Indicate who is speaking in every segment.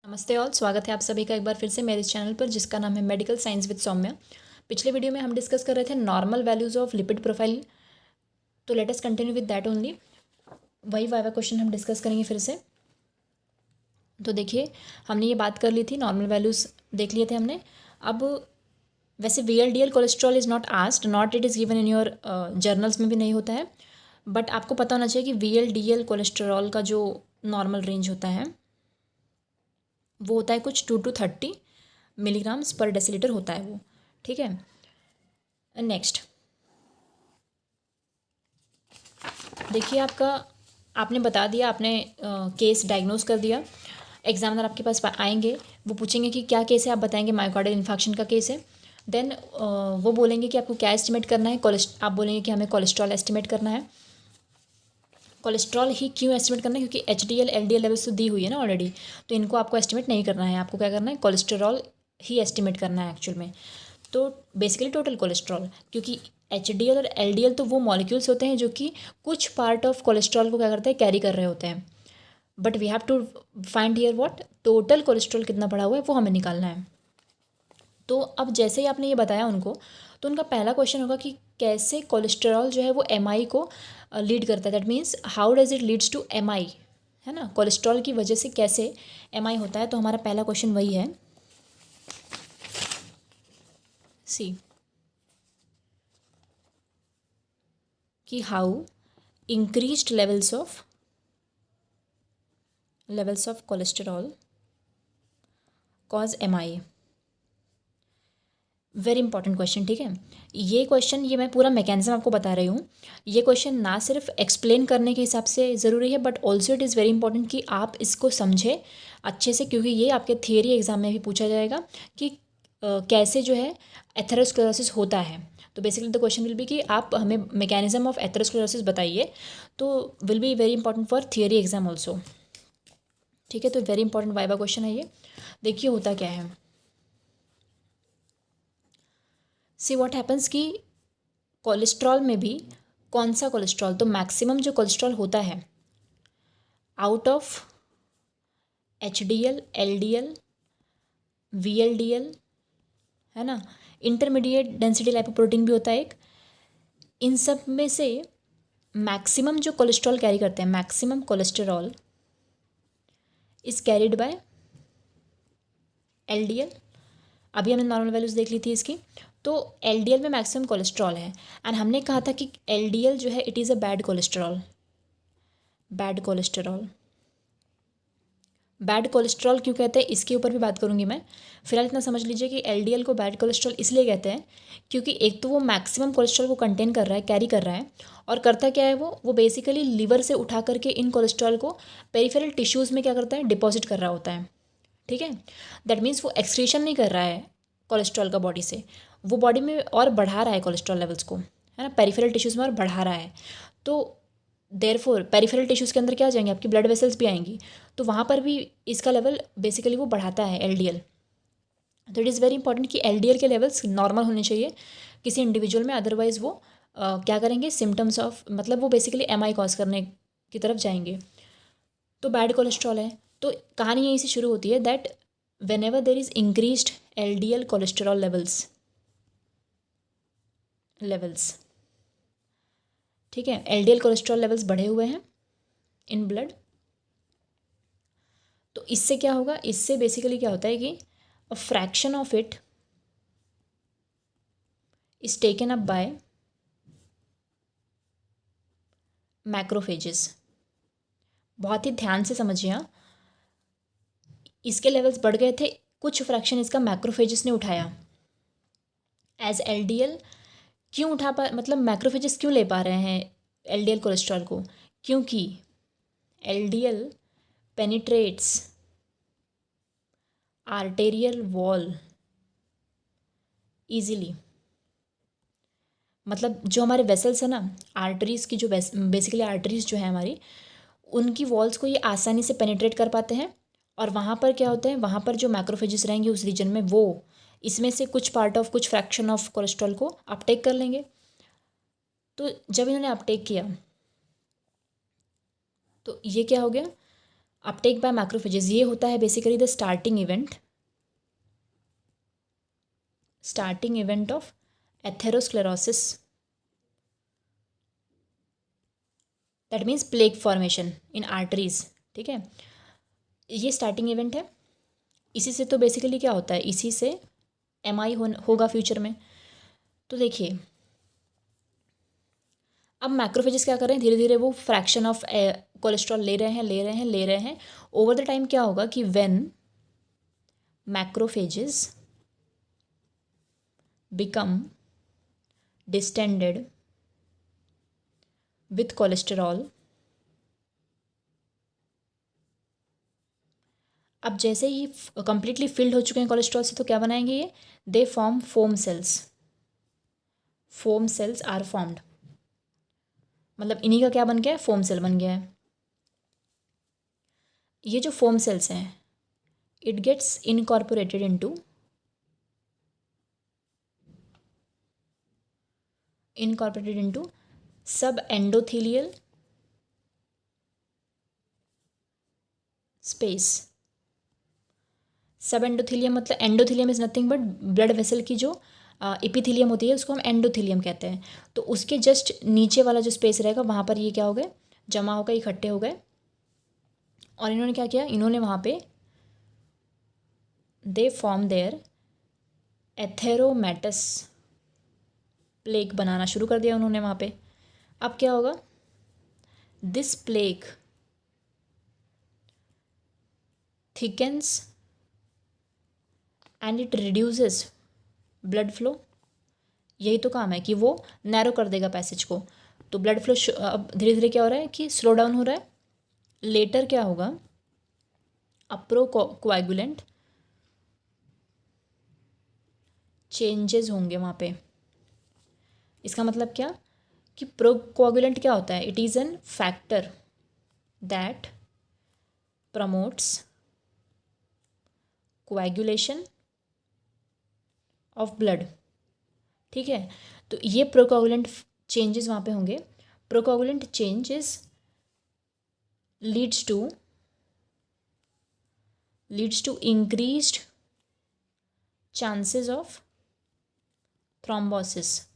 Speaker 1: नमस्ते ऑल, स्वागत है आप सभी का एक बार फिर से मेरे चैनल पर जिसका नाम है मेडिकल साइंस विद सौम्या। पिछले वीडियो में हम डिस्कस कर रहे थे normal values of lipid profile, तो let us continue with that only. वही वाइवा क्वेश्चन हम डिस्कस करेंगे फिर से। तो देखिए, हमने ये बात कर ली थी, नॉर्मल वैल्यूज़ देख लिए थे हमने। अब वैसे VLDL cholesterol is not asked, not it is given in your journals में भी नहीं होता है, बट आपको पता होना चाहिए कि VLDL कोलेस्ट्रॉल का जो नॉर्मल रेंज होता है वो होता है कुछ 2 to 30 मिलीग्राम्स पर डेसीलीटर होता है वो। ठीक है, नेक्स्ट देखिए, आपने बता दिया, आपने केस डायग्नोज कर दिया। एग्जामिनर आपके पास आएंगे, वो पूछेंगे कि क्या केस है, आप बताएंगे मायोकार्डियल इन्फेक्शन का केस है। देन वो बोलेंगे कि आपको क्या एस्टिमेट करना है, आप बोलेंगे कि हमें कोलेस्ट्रॉल एस्टिमेट करना है। कोलेस्ट्रॉल ही क्यों एस्टिमेट करना है? क्योंकि HDL LDL लेवल्स तो दी हुई है ना ऑलरेडी, तो इनको आपको एस्टिमेट नहीं करना है। आपको क्या करना है, कोलेस्ट्रॉल ही एस्टिमेट करना है एक्चुअल में। तो बेसिकली टोटल कोलेस्ट्रॉल, क्योंकि HDL और LDL तो वो मॉलिक्यूल्स होते हैं जो कि कुछ पार्ट ऑफ कोलेस्ट्रॉल को क्या करते हैं, कैरी कर रहे होते हैं। But we have to find here what, total cholesterol कितना बढ़ा हुआ है वो हमें निकालना है। तो अब जैसे ही आपने ये बताया उनको, तो उनका पहला क्वेश्चन होगा कि कैसे कोलेस्ट्रॉल जो है वो MI को लीड करता है। That means how does it leads to MI, है ना, कोलेस्ट्रॉल की वजह से कैसे MI होता है। तो हमारा पहला क्वेश्चन वही है, सी कि how increased levels of cholesterol cause MI। Very important question. ठीक है, ये क्वेश्चन, ये मैं पूरा मैकेनिज्म आपको बता रही हूँ। ये क्वेश्चन ना सिर्फ एक्सप्लेन करने के हिसाब से ज़रूरी है, but also it is very important कि आप इसको समझें अच्छे से, क्योंकि ये आपके थियरी एग्जाम में भी पूछा जाएगा कि कैसे जो है एथेरोस्क्लेरोसिस होता है। तो basically the question will be कि आप हमें मैकेनिज्म ऑफ एथेरोस्क्लेरोसिस बताइए, तो will be very important for theory exam also. ठीक है, तो वेरी इंपॉर्टेंट वाइवा क्वेश्चन है ये। देखिए होता क्या है, सी व्हाट हैपन्स कि कोलेस्ट्रॉल में भी कौन सा कोलेस्ट्रॉल, तो मैक्सिमम जो कोलेस्ट्रॉल होता है out of HDL LDL VLDL, है ना, इंटरमीडिएट डेंसिटी लाइपोप्रोटीन भी होता है एक, इन सब में से मैक्सिमम जो कोलेस्ट्रॉल कैरी करते हैं, maximum cholesterol is carried by LDL। अभी हमने नॉर्मल वैल्यूज देख ली थी इसकी। तो LDL में मैक्सिमम कोलेस्ट्रॉल है, एंड हमने कहा था कि LDL जो है it is a bad cholesterol. Bad cholesterol, bad cholesterol क्यों कहते हैं इसके ऊपर भी बात करूंगी मैं। फिलहाल इतना समझ लीजिए कि LDL को बैड कोलेस्ट्रॉल इसलिए कहते हैं क्योंकि एक तो वो मैक्सिमम कोलेस्ट्रॉल को कंटेन कर रहा है, कैरी कर रहा है, और करता क्या है वो बेसिकली लीवर से उठा करके इन कोलेस्ट्रॉल को पेरिफेरल टिश्यूज़ में क्या करता है, डिपॉजिट कर रहा होता है। ठीक है, दैट मीन्स वो एक्सक्रीशन नहीं कर रहा है कोलेस्ट्रॉल का बॉडी से, वो बॉडी में और बढ़ा रहा है कोलेस्ट्रॉल लेवल्स को, है ना, पेरिफेरल टिश्यूज़ में और बढ़ा रहा है। तो देयरफॉर पेरिफेरल टिश्यूज़ के अंदर क्या आ जाएंगे, आपकी ब्लड वेसल्स भी आएंगी, तो वहाँ पर भी इसका लेवल बेसिकली वो बढ़ाता है LDL। तो इट इज़ वेरी इंपॉर्टेंट कि LDL के लेवल्स नॉर्मल होने चाहिए किसी इंडिविजुअल में, अदरवाइज़ वो क्या करेंगे, सिम्टम्स ऑफ, मतलब वो बेसिकली MI कॉज करने की तरफ जाएंगे। तो बैड कोलेस्ट्रॉल है, तो कहानी यहीं से शुरू होती है that when ever there is increased LDL cholesterol levels, ठीक है, LDL कोलेस्ट्रॉल लेवल्स बढ़े हुए हैं इन ब्लड, तो इससे क्या होगा, इससे बेसिकली क्या होता है कि a fraction of it is taken up by macrophages. बहुत ही ध्यान से समझिए, हाँ, इसके लेवल्स बढ़ गए थे, कुछ फ्रैक्शन इसका मैक्रोफेजेस ने उठाया। एज LDL क्यों उठा पा, मतलब मैक्रोफेजेस क्यों ले पा रहे हैं LDL कोलेस्ट्रॉल को, क्योंकि LDL penetrates arterial wall easily. मतलब जो हमारे वेसल्स है ना, आर्टरीज़ की जो बेसिकली आर्टरीज़ जो है हमारी, उनकी वॉल्स को ये आसानी से पेनिट्रेट कर पाते हैं, और वहाँ पर क्या होता है, वहाँ पर जो मैक्रोफेजेस रहेंगे उस रीजन में, वो इसमें से कुछ पार्ट ऑफ, कुछ फ्रैक्शन ऑफ कोलेस्ट्रॉल को अपटेक कर लेंगे। तो जब इन्होंने अपटेक किया तो ये क्या हो गया, अपटेक बाय मैक्रोफेजेस, ये होता है basically the starting event of atherosclerosis, that means plaque formation in arteries. ठीक है, ये स्टार्टिंग इवेंट है। इसी से तो बेसिकली क्या होता है, इसी से एमआई होगा फ्यूचर में। तो देखिए अब मैक्रोफेजेस क्या कर रहे हैं, धीरे धीरे वो फ्रैक्शन ऑफ कोलेस्ट्रॉल ले रहे हैं। ओवर द टाइम क्या होगा कि when macrophages become distended with cholesterol, अब जैसे ही कंप्लीटली फिल्ड हो चुके हैं कोलेस्ट्रॉल से, तो क्या बनाएंगे ये, they form foam cells are formed, मतलब इन्हीं का क्या बन गया है, फोम सेल बन गया है। ये जो फोम सेल्स हैं, it gets incorporated into sub endothelial space. Sub endothelium मतलब, endothelium is nothing but blood vessel की जो एपिथीलियम होती है उसको हम एंडोथीलियम कहते हैं। तो उसके जस्ट नीचे वाला जो स्पेस रहेगा वहाँ पर ये क्या हो गए, जमा हो गए, इकट्ठे हो गए। और इन्होंने क्या किया, इन्होंने वहाँ पे they form there atheromatous plaque बनाना शुरू कर दिया उन्होंने वहाँ पे। अब क्या होगा, this plaque thickens and it reduces blood flow. यही तो काम है कि वो नैरो कर देगा पैसेज को। तो ब्लड फ्लो अब धीरे धीरे क्या हो रहा है कि स्लो डाउन हो रहा है। लेटर क्या होगा, कोएगुलेंट चेंजेस होंगे वहाँ पे। इसका मतलब क्या कि प्रोकोएगुलेंट क्या होता है, it is an factor that promotes coagulation of blood. ठीक है, तो ये प्रोकोएगुलेंट चेंजेस वहाँ पे होंगे। Procoagulant changes leads to increased chances of thrombosis.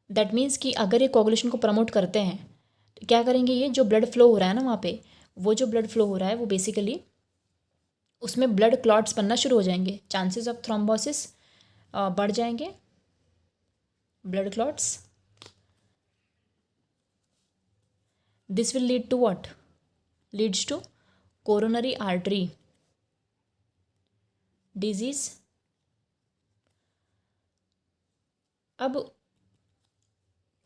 Speaker 1: That means कि अगर ये कोगुलेशन को प्रमोट करते हैं तो क्या करेंगे, ये जो ब्लड फ्लो हो रहा है ना वहाँ पे, वो जो ब्लड फ्लो हो रहा है वो बेसिकली उसमें ब्लड क्लॉट्स बनना शुरू हो जाएंगे, चांसेस ऑफ थ्रोम्बोसिस बढ़ जाएंगे, blood clots. This will lead to what, leads to coronary artery disease. अब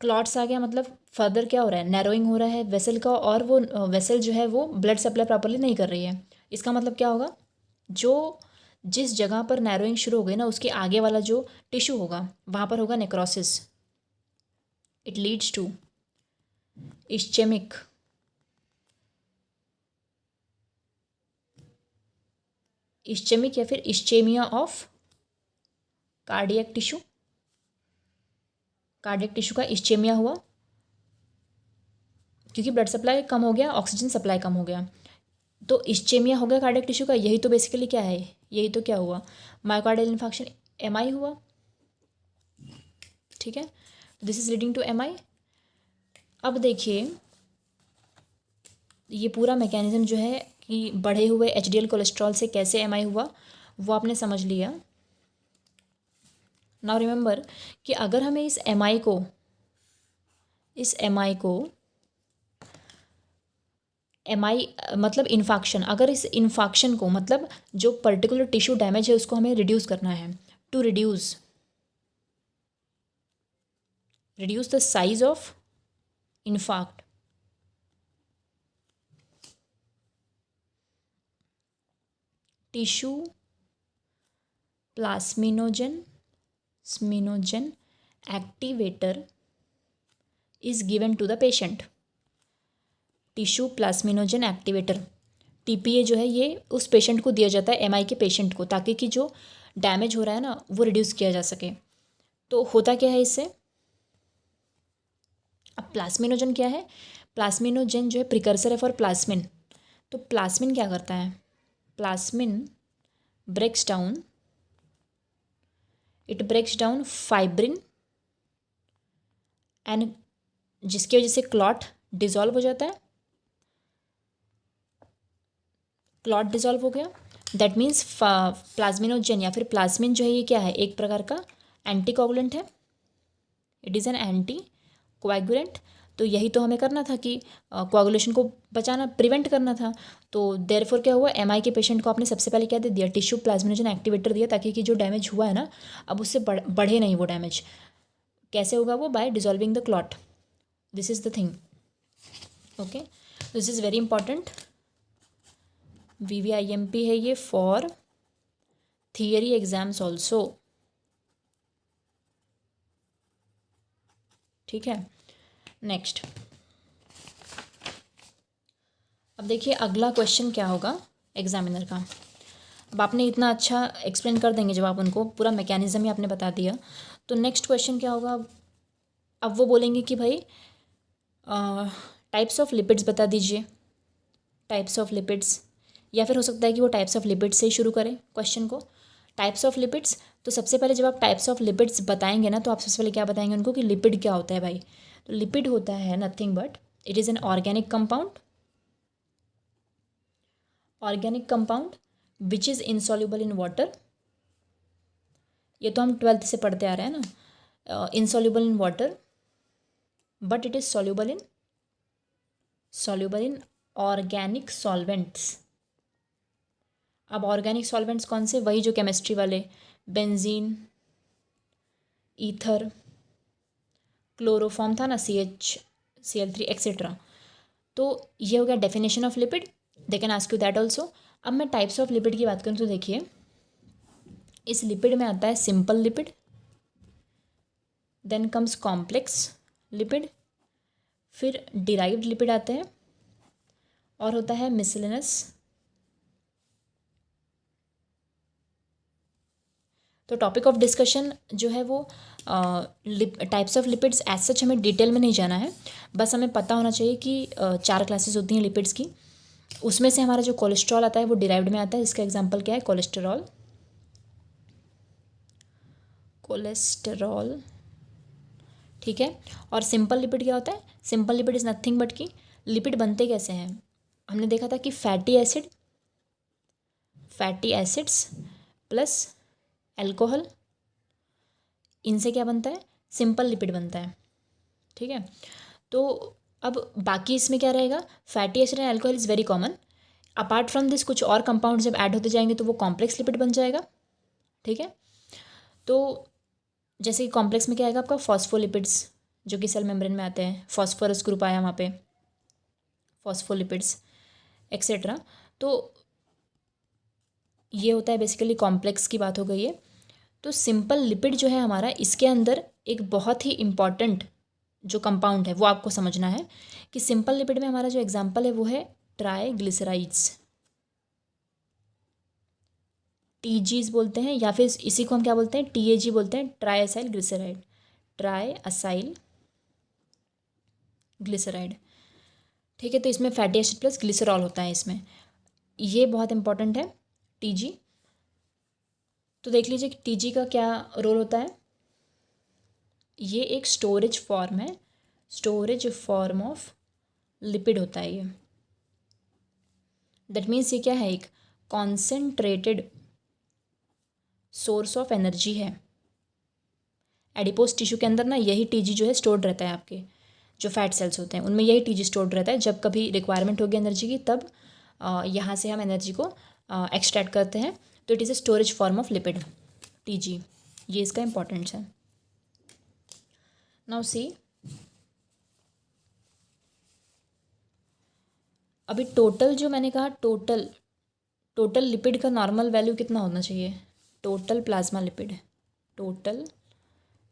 Speaker 1: क्लॉट्स आ गया मतलब फर्दर क्या हो रहा है, नैरोइंग हो रहा है वेसल का, और वो वेसल जो है वो ब्लड सप्लाई प्रॉपरली नहीं कर रही है। इसका मतलब क्या होगा, जो जिस जगह पर नैरोइंग शुरू हो गई ना उसके आगे वाला जो टिश्यू होगा वहाँ पर होगा necrosis. It leads to ischemic या फिर ischemia of cardiac tissue. Cardiac tissue का इश्चेमिया हुआ क्योंकि ब्लड सप्लाई कम हो गया, ऑक्सीजन सप्लाई कम हो गया, तो इश्चेमिया हो गया कार्डियक टिश्यू का। यही तो बेसिकली क्या है, यही तो क्या हुआ, मायोकार्डियल इन्फार्क्शन, एमआई हुआ। ठीक है, this is leading to MI. अब देखिए ये पूरा मैकेनिज्म जो है कि बढ़े हुए एचडीएल कोलेस्ट्रॉल से कैसे एमआई हुआ वो आपने समझ लिया। नाउ रिमेंबर कि अगर हमें इस एमआई को एमआई मतलब इन्फाक्शन, अगर इस इन्फाक्शन को मतलब जो पर्टिकुलर टिश्यू डैमेज है उसको हमें रिड्यूस करना है, to reduce the size of infarct, tissue plasminogen activator is given to the patient. Tissue plasminogen activator TPA जो है ये उस पेशेंट को दिया जाता है, एमआई के पेशेंट को, ताकि कि जो डैमेज हो रहा है ना वो रिड्यूस किया जा सके। तो होता क्या है इससे, अब प्लास्मिनोजन क्या है, प्लाज्मिनोजेन जो है प्रिकर्सर है फॉर प्लाज्मिन। तो प्लाज्मिन क्या करता है, plasmin breaks down, it breaks down fibrin and, जिसकी वजह से क्लॉट डिजॉल्व हो जाता है, क्लॉट डिजॉल्व हो गया। दैट मीन्स प्लाज्मिनोजेन या फिर प्लाज्मिन जो है ये क्या है, एक प्रकार का एंटीकोगुलेंट है, it is an anti coagulant. तो यही तो हमें करना था कि कोएगुलेशन को बचाना, प्रिवेंट करना था। तो देयरफॉर क्या हुआ, एमआई के पेशेंट को आपने सबसे पहले क्या दे दिया, टिश्यू प्लाज्मिनोजन एक्टिवेटर दिया, ताकि कि जो डैमेज हुआ है ना अब उससे बढ़े नहीं वो डैमेज। कैसे होगा वो, by dissolving the clot, this is the thing. Okay, this is very important, VVIMP है ये फॉर थियरी एग्जाम्स ऑल्सो, ठीक है। नेक्स्ट, अब देखिए अगला क्वेश्चन क्या होगा एग्जामिनर का। अब आपने इतना अच्छा एक्सप्लेन कर देंगे जब आप उनको पूरा मैकेनिज्म ही आपने बता दिया, तो नेक्स्ट क्वेश्चन क्या होगा, अब वो बोलेंगे कि भाई टाइप्स ऑफ लिपिड्स बता दीजिए, टाइप्स ऑफ लिपिड्स, या फिर हो सकता है कि वो टाइप्स ऑफ लिपिड्स से ही शुरू करें क्वेश्चन को। टाइप्स ऑफ लिपिड्स, तो सबसे पहले जब आप टाइप्स ऑफ लिपिड्स बताएंगे ना, तो आप सबसे पहले क्या बताएंगे उनको कि लिपिड क्या होता है भाई। तो लिपिड होता है nothing but it is an organic compound, organic compound which is insoluble in water. ये तो हम 12th से पढ़ते आ रहे हैं ना, insoluble in water but it is soluble in organic solvents. अब ऑर्गेनिक सॉल्वेंट्स कौन से, वही जो केमिस्ट्री वाले, बेंजीन, ईथर, क्लोरोफॉर्म था ना, CH, Cl3 एक्सेट्रा। तो ये हो गया definition of lipid, they can ask you that also. अब मैं टाइप्स ऑफ लिपिड की बात करूँ तो देखिए इस लिपिड में आता है simple lipid, then comes complex lipid, फिर डिराइव्ड लिपिड आते हैं, और होता है मिसलेनस। तो टॉपिक ऑफ डिस्कशन जो है वो types of lipids as such हमें डिटेल में नहीं जाना है, बस हमें पता होना चाहिए कि 4 क्लासेस होती हैं लिपिड्स की। उसमें से हमारा जो कोलेस्ट्रॉल आता है वो डिराइव्ड में आता है, इसका एग्जांपल क्या है, कोलेस्टेरॉल, कोलेस्टेरॉल, ठीक है। और सिंपल लिपिड क्या होता है, simple lipid is nothing but कि लिपिड बनते कैसे हैं, हमने देखा था कि फैटी एसिड्स प्लस अल्कोहल, इनसे क्या बनता है, सिंपल लिपिड बनता है, ठीक है। तो अब बाकी इसमें क्या रहेगा, fatty acid and alcohol is very common. Apart from this कुछ और कंपाउंड जब ऐड होते जाएंगे तो वो कॉम्प्लेक्स लिपिड बन जाएगा, ठीक है। तो जैसे कि कॉम्प्लेक्स में क्या आएगा आपका, फॉस्फोलिपिड्स जो कि सेल मेम्ब्रेन में आते हैं, फॉस्फोरस ग्रुप आया वहाँ पे, फॉस्फोलिपिड्स एक्सेट्रा। तो ये होता है बेसिकली कॉम्प्लेक्स की बात हो गई है। तो सिंपल लिपिड जो है हमारा, इसके अंदर एक बहुत ही इम्पॉर्टेंट जो कंपाउंड है वो आपको समझना है कि सिंपल लिपिड में हमारा जो एग्जांपल है वो है ट्राइग्लिसराइड्स, TGs बोलते हैं, या फिर इसी को हम क्या बोलते हैं, TAG बोलते हैं, try acyl glyceride, try acyl glyceride, ठीक है। तो इसमें फैटी एसिड प्लस ग्लिसरॉल होता है इसमें, ये बहुत इंपॉर्टेंट है TG। तो देख लीजिए कि TG का क्या रोल होता है, ये एक स्टोरेज फॉर्म है, स्टोरेज फॉर्म ऑफ लिपिड होता है ये। दैट मीन्स ये क्या है, एक कॉन्सेंट्रेटेड सोर्स ऑफ एनर्जी है। एडिपोज टिश्यू के अंदर ना यही TG जो है स्टोर्ड रहता है, आपके जो फैट सेल्स होते हैं उनमें यही TG स्टोर्ड रहता है। जब कभी रिक्वायरमेंट होगी एनर्जी की तब यहाँ से हम एनर्जी को एक्सट्रैक्ट करते हैं। तो it is a storage form of lipid TG, ये इसका इंपॉर्टेंस है। नाउ सी, अभी टोटल जो मैंने कहा, टोटल लिपिड का नॉर्मल वैल्यू कितना होना चाहिए, total plasma lipid, total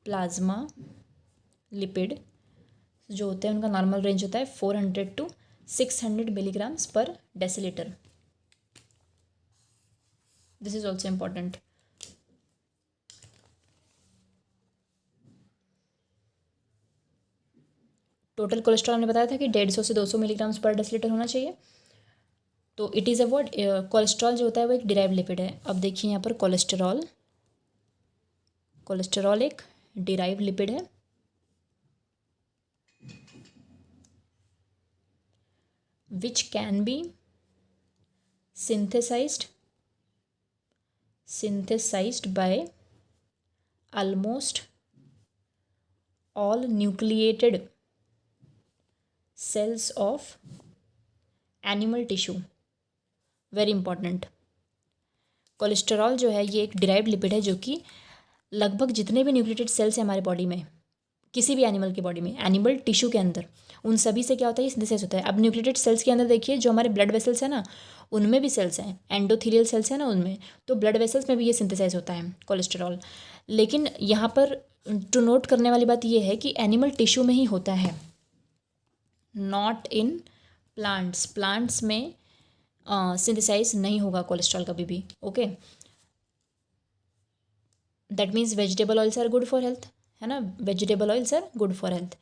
Speaker 1: plasma lipid जो होते हैं उनका नॉर्मल रेंज होता है 400 to 600 मिलीग्राम्स पर decilitre. This is also important. Total cholesterol हमने बताया था कि 150 से 200 मिलीग्राम्स पर डेसीलीटर होना चाहिए। तो it is a what, cholesterol जो होता है वो एक डिराइव्ड लिपिड है। अब देखिए यहाँ पर कोलेस्ट्रॉल एक डिराइव्ड लिपिड है which can be synthesized by almost all nucleated cells of animal tissue। Very important. Cholesterol जो है ये एक डिराइव्ड लिपिड है जो कि लगभग जितने भी न्यूक्लिएटेड सेल्स हैं हमारे बॉडी में, किसी भी एनिमल की बॉडी में, एनिमल टिश्यू के अंदर, उन सभी से क्या होता है, ये सिंथेसाइज होता है। अब न्यूक्लिएटेड सेल्स के अंदर देखिए जो हमारे ब्लड वेसल्स हैं ना, उनमें भी सेल्स हैं, एंडोथीलियल सेल्स हैं ना उनमें, तो ब्लड वेसल्स में भी ये सिंथेसाइज होता है कोलेस्ट्रॉल। लेकिन यहाँ पर टू नोट करने वाली बात ये है कि एनिमल टिश्यू में ही होता है, नॉट इन प्लांट्स में सिंथेसाइज नहीं होगा कोलेस्ट्रॉल कभी भी। Okay, that means vegetable oils are good for health, है ना, vegetable oils are good for health.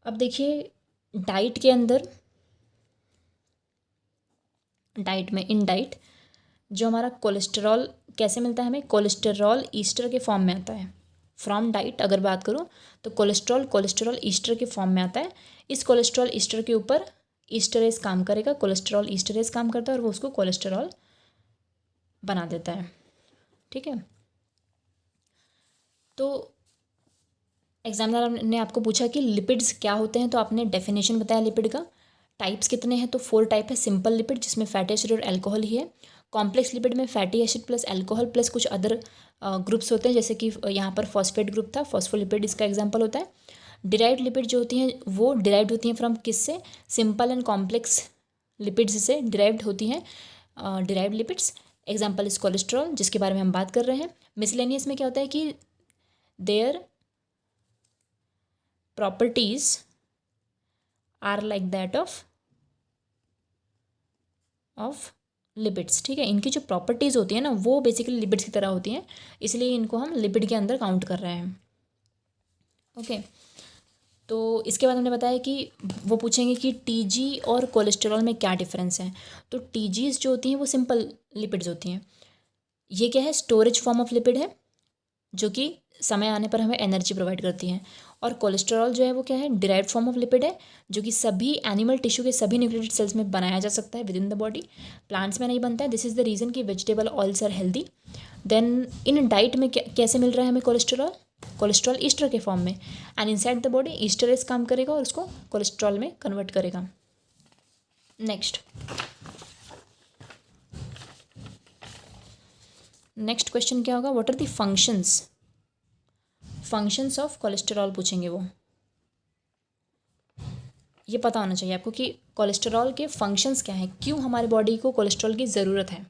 Speaker 1: अब देखिए डाइट के अंदर, डाइट में, इन डाइट जो हमारा कोलेस्ट्रॉल कैसे मिलता है हमें, कोलेस्ट्रॉल ईस्टर के फॉर्म में आता है। फ्रॉम डाइट अगर बात करूँ तो कोलेस्ट्रॉल ईस्टर के फॉर्म में आता है। इस कोलेस्ट्रॉल ईस्टर के ऊपर ईस्टरेज काम करेगा, कोलेस्ट्रॉल ईस्टरेज काम करता है और वो उसको कोलेस्ट्रॉल बना देता है। ठीक है, तो एग्जामिनर ने आपको पूछा कि लिपिड्स क्या होते हैं, तो आपने डेफिनेशन बताया लिपिड का। टाइप्स कितने हैं, तो 4 टाइप है। सिंपल लिपिड जिसमें फैटी एसिड और अल्कोहल ही है। कॉम्प्लेक्स लिपिड में fatty acid plus alcohol plus कुछ अदर ग्रुप्स होते हैं, जैसे कि यहाँ पर फॉस्फेट ग्रुप था, फॉस्फोलिपिड इसका एग्जाम्पल होता है। डिराइव्ड लिपिड जो होती हैं वो डिराइव्ड होती हैं फ्रॉम किससे, सिंपल एंड कॉम्प्लेक्स लिपिड्स से डिराइव्ड होती हैं derived lipids. Example is cholesterol जिसके बारे में हम बात कर रहे हैं। मिसलेनियस में क्या होता है कि their properties are like that of lipids. ठीक है, इनकी जो प्रॉपर्टीज़ होती है ना वो बेसिकली लिपिड्स की तरह होती हैं, इसलिए इनको हम लिपिड के अंदर काउंट कर रहे हैं। ओके, तो इसके बाद हमने बताया कि वो पूछेंगे कि टीजी और कोलेस्ट्रॉल में क्या डिफरेंस है। तो टीजीज जो होती हैं वो सिंपल लिपिड्स होती हैं। ये क्या है, स्टोरेज फॉर्म ऑफ लिपिड है जो कि समय आने पर हमें एनर्जी प्रोवाइड करती हैं। और कोलेस्ट्रॉल जो है वो क्या है, डिराइव्ड फॉर्म ऑफ लिपिड है जो कि सभी एनिमल टिश्यू के सभी न्यूक्लिएटेड सेल्स में बनाया जा सकता है within the body, plants में नहीं बनता है। दिस इज़ द रीज़न कि vegetable oils are healthy. Then in diet में कैसे मिल रहा है हमें कोलेस्ट्रॉल ईस्टर के फॉर्म में, and inside the body esterase काम करेगा और उसको कोलेस्ट्रॉल में कन्वर्ट करेगा। नेक्स्ट क्वेश्चन क्या होगा, what are the functions of cholesterol पूछेंगे वो। ये पता होना चाहिए आपको कि कोलेस्ट्रॉल के फंक्शंस क्या हैं, क्यों हमारे बॉडी को कोलेस्ट्रॉल की ज़रूरत है।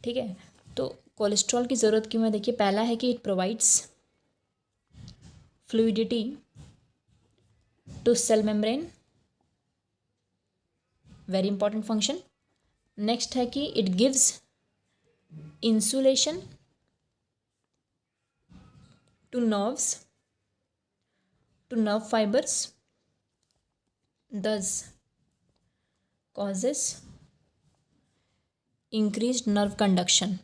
Speaker 1: ठीक है, तो कोलेस्ट्रॉल की ज़रूरत क्यों है, देखिए पहला है कि it provides fluidity to cell membrane, very important function. Next है कि it gives insulation to nerve fibers, thus causes increased nerve conduction.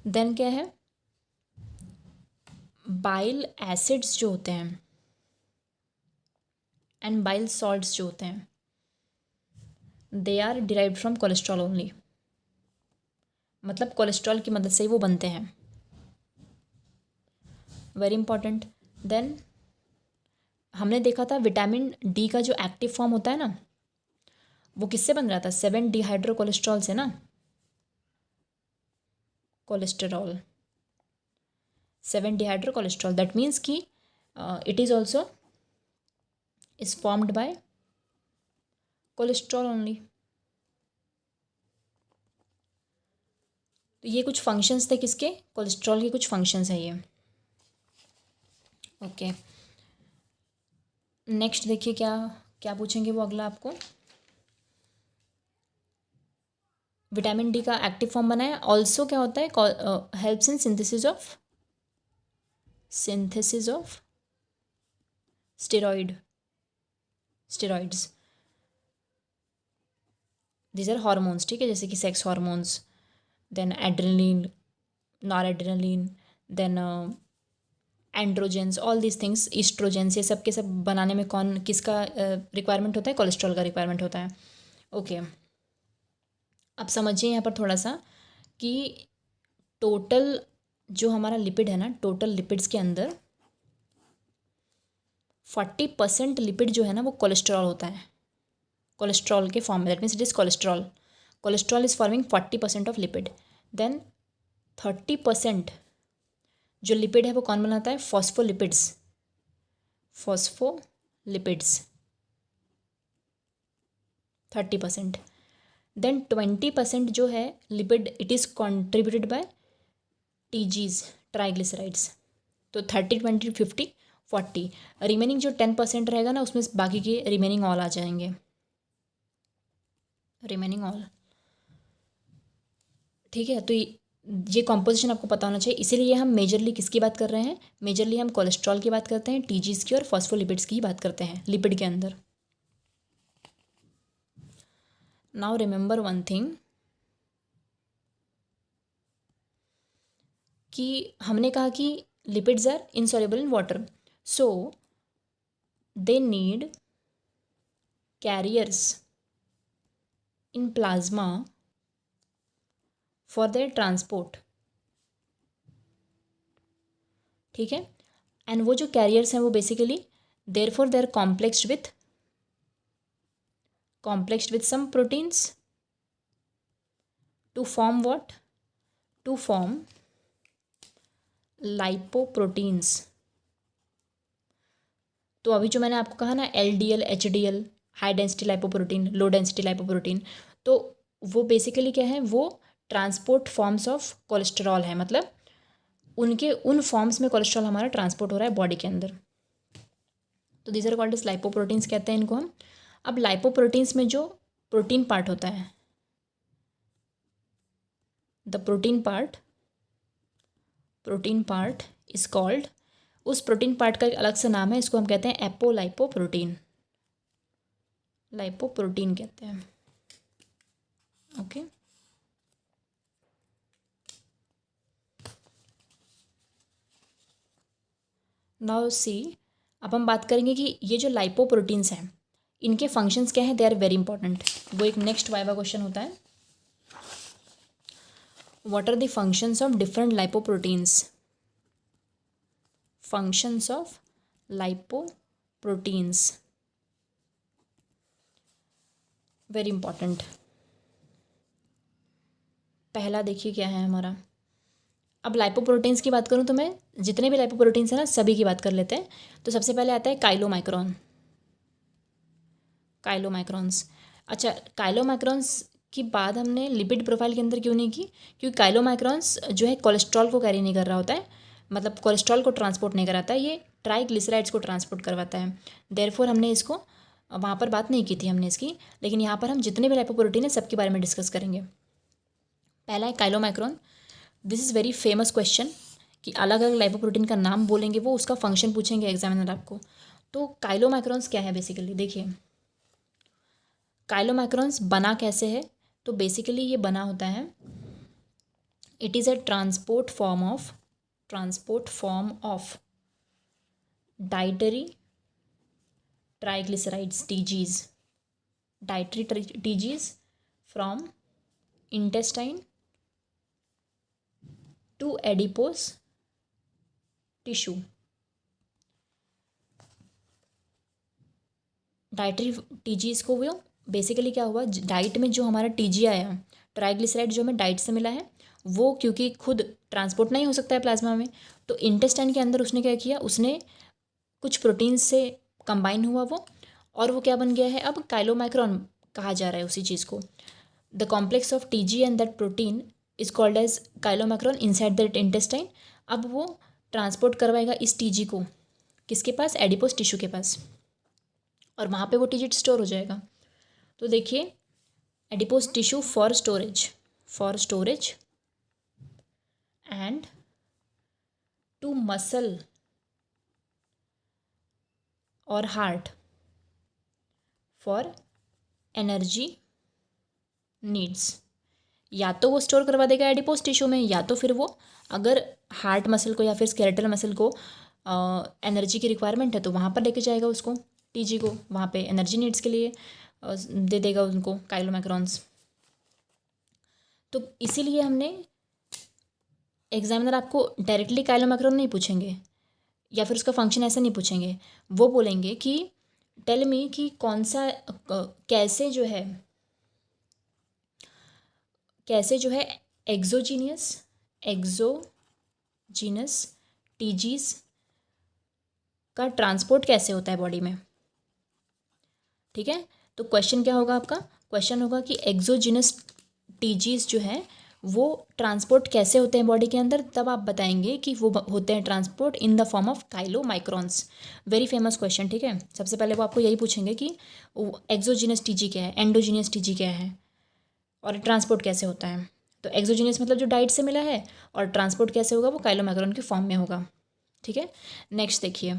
Speaker 1: Then क्या है, बाइल एसिड्स जो होते हैं एंड बाइल सॉल्ट्स जो होते हैं they are derived from cholesterol only, मतलब कोलेस्ट्रॉल की मदद से ही वो बनते हैं, वेरी इंपॉर्टेंट। देन हमने देखा था विटामिन डी का जो एक्टिव फॉर्म होता है ना वो किससे बन रहा था, 7 डिहाइड्रो कोलेस्ट्रॉल से ना, cholesterol 7 dehydro cholesterol, that means कि it is also is formed by cholesterol only. तो ये कुछ फंक्शंस थे किसके, कोलेस्ट्रॉल के कुछ फंक्शंस हैं ये। ओके, नेक्स्ट देखिए क्या क्या पूछेंगे वो अगला आपको। विटामिन डी का एक्टिव फॉर्म बना है, ऑल्सो क्या होता है, helps in synthesis of synthesis of steroids, these are hormones, ठीक है, जैसे कि sex hormones, then adrenaline, noradrenaline, then androgens, all these things, oestrogens, ये सब के सब बनाने में कौन किसका रिक्वायरमेंट होता है? कोलेस्ट्रॉल का रिक्वायरमेंट होता है। ओके, अब समझिए यहाँ पर थोड़ा सा कि टोटल जो हमारा लिपिड है ना, टोटल लिपिड्स के अंदर 40% लिपिड जो है ना वो कोलेस्ट्रॉल होता है, कोलेस्ट्रॉल के फॉर्म में, that means it is cholesterol. Cholesterol is forming 40% of lipid. Then 30% जो लिपिड है वो कौन बनाता है? फॉस्फोलिपिड्स, 30%। देन 20% जो है lipid, it is contributed by TGs, triglycerides. तो 30, 20, 50, 40, रिमेनिंग जो 10% रहेगा ना उसमें बाकी के रिमेनिंग ऑल आ जाएंगे, रिमेनिंग ऑल, ठीक है। तो ये कॉम्पोजिशन आपको पता होना चाहिए। इसीलिए हम मेजरली किसकी बात कर रहे हैं? मेजरली हम कोलेस्ट्रॉल की बात करते हैं, टीजीज की और फॉस्फोलिपिड्स की ही बात करते हैं लिपिड के अंदर। नाउ रिमेंबर वन थिंग, कि हमने कहा कि lipids are insoluble in water, so they need carriers in plasma for their transport, ठीक है। एंड वो जो कैरियर्स हैं वो basically therefore they are complexed with some proteins to form what? To form lipoproteins. तो अभी जो मैंने आपको कहा ना LDL, HDL, high density lipoprotein, low density lipoprotein, तो वो बेसिकली क्या है? वो ट्रांसपोर्ट फॉर्म्स ऑफ कोलेस्ट्रॉल है, मतलब उनके उन फॉर्म्स में कोलेस्ट्रॉल हमारा ट्रांसपोर्ट हो रहा है बॉडी के अंदर। तो these are called as lipoproteins कहते हैं इनको हम। अब लाइपोप्रोटीन्स में जो प्रोटीन पार्ट होता है, the protein part is called, उस प्रोटीन पार्ट का एक अलग सा नाम है, इसको हम कहते हैं एपोलाइपोप्रोटीन, लाइपोप्रोटीन कहते हैं। ओके, नाउ सी, अब हम बात करेंगे कि ये जो लाइपोप्रोटीन्स हैं इनके फंक्शंस क्या हैं? They are very important. वो एक नेक्स्ट वाइवा क्वेश्चन होता है, what are the functions of different lipoproteins? Functions of lipoproteins, very important. पहला देखिए क्या है हमारा। अब लाइपोप्रोटीन्स की बात करूँ तो मैं जितने भी लाइपोप्रोटीन्स हैं ना सभी की बात कर लेते हैं। तो सबसे पहले आता है काइलोमाइक्रॉन्स। अच्छा, काइलोमाइक्रॉन्स की बात हमने लिपिड प्रोफाइल के अंदर क्यों नहीं की? क्योंकि काइलोमाइक्रॉन्स जो है कोलेस्ट्रॉल को कैरी नहीं कर रहा होता है, मतलब कोलेस्ट्रॉल को ट्रांसपोर्ट नहीं कराता है, ये ट्राइग्लिसराइड्स को ट्रांसपोर्ट करवाता है। देयरफॉर हमने इसको वहाँ पर बात नहीं की थी हमने इसकी, लेकिन यहाँ पर हम जितने भी लाइपोप्रोटीन है सबके बारे में डिस्कस करेंगे। पहला है chylomicron. This is very famous question कि अलग अलग लाइपोप्रोटीन का नाम बोलेंगे वो, उसका फंक्शन पूछेंगे एग्जामिनर आपको। तो काइलोमाइक्रॉन्स क्या है बेसिकली? देखिए, काइलोमाइक्रॉन्स बना कैसे है? तो बेसिकली ये बना होता है, it is a transport form of dietary triglycerides, TGs from intestine to adipose tissue. Dietary TGs को वो बेसिकली क्या हुआ, डाइट में जो हमारा TG आया, ट्राइग्लिसराइड जो हमें डाइट से मिला है, वो क्योंकि खुद ट्रांसपोर्ट नहीं हो सकता है प्लाज्मा में, तो इंटेस्टाइन के अंदर उसने क्या किया, उसने कुछ प्रोटीन से कंबाइन हुआ वो, और वो क्या बन गया है, अब काइलोमाइक्रॉन कहा जा रहा है उसी चीज़ को। The complex of TG and that protein is called as chylomicron inside that intestine. अब वो ट्रांसपोर्ट करवाएगा इस TG को किसके पास? एडिपोस टिश्यू के पास, और वहाँ पे वो TG स्टोर हो जाएगा। तो देखिए, adipose tissue for storage and to muscle और हार्ट फॉर एनर्जी नीड्स। या तो वो स्टोर करवा देगा एडिपोज टिश्यू में, या तो फिर वो अगर हार्ट मसल को या फिर स्केलेटल मसल को एनर्जी की रिक्वायरमेंट है तो वहाँ पर लेके जाएगा उसको, टीजी को, वहाँ पे एनर्जी नीड्स के लिए दे देगा उनको काइलोमैक्रॉन्स। तो इसीलिए हमने, एग्जामिनर आपको डायरेक्टली काइलोमैक्रॉन नहीं पूछेंगे या फिर उसका फंक्शन ऐसा नहीं पूछेंगे, वो बोलेंगे कि टेल मी कि कौन सा कैसे जो है एक्सोजीनियस टीजीज का ट्रांसपोर्ट कैसे होता है बॉडी में। ठीक है, तो क्वेश्चन क्या होगा आपका, क्वेश्चन होगा कि एक्सोजीनस टीजीज जो है वो ट्रांसपोर्ट कैसे होते हैं बॉडी के अंदर, तब आप बताएंगे कि वो होते हैं transport in the form of chylomicrons. Very famous question. ठीक है, सबसे पहले वो आपको यही पूछेंगे कि एक्सोजीनस टीजी क्या है, एंडोजीनियस टीजी क्या है, और ट्रांसपोर्ट कैसे होता है। तो एक्सोजीनियस मतलब जो डाइट से मिला है, और ट्रांसपोर्ट कैसे होगा, वो काइलोमैक्रॉन के फॉर्म में होगा। ठीक है, नेक्स्ट देखिए,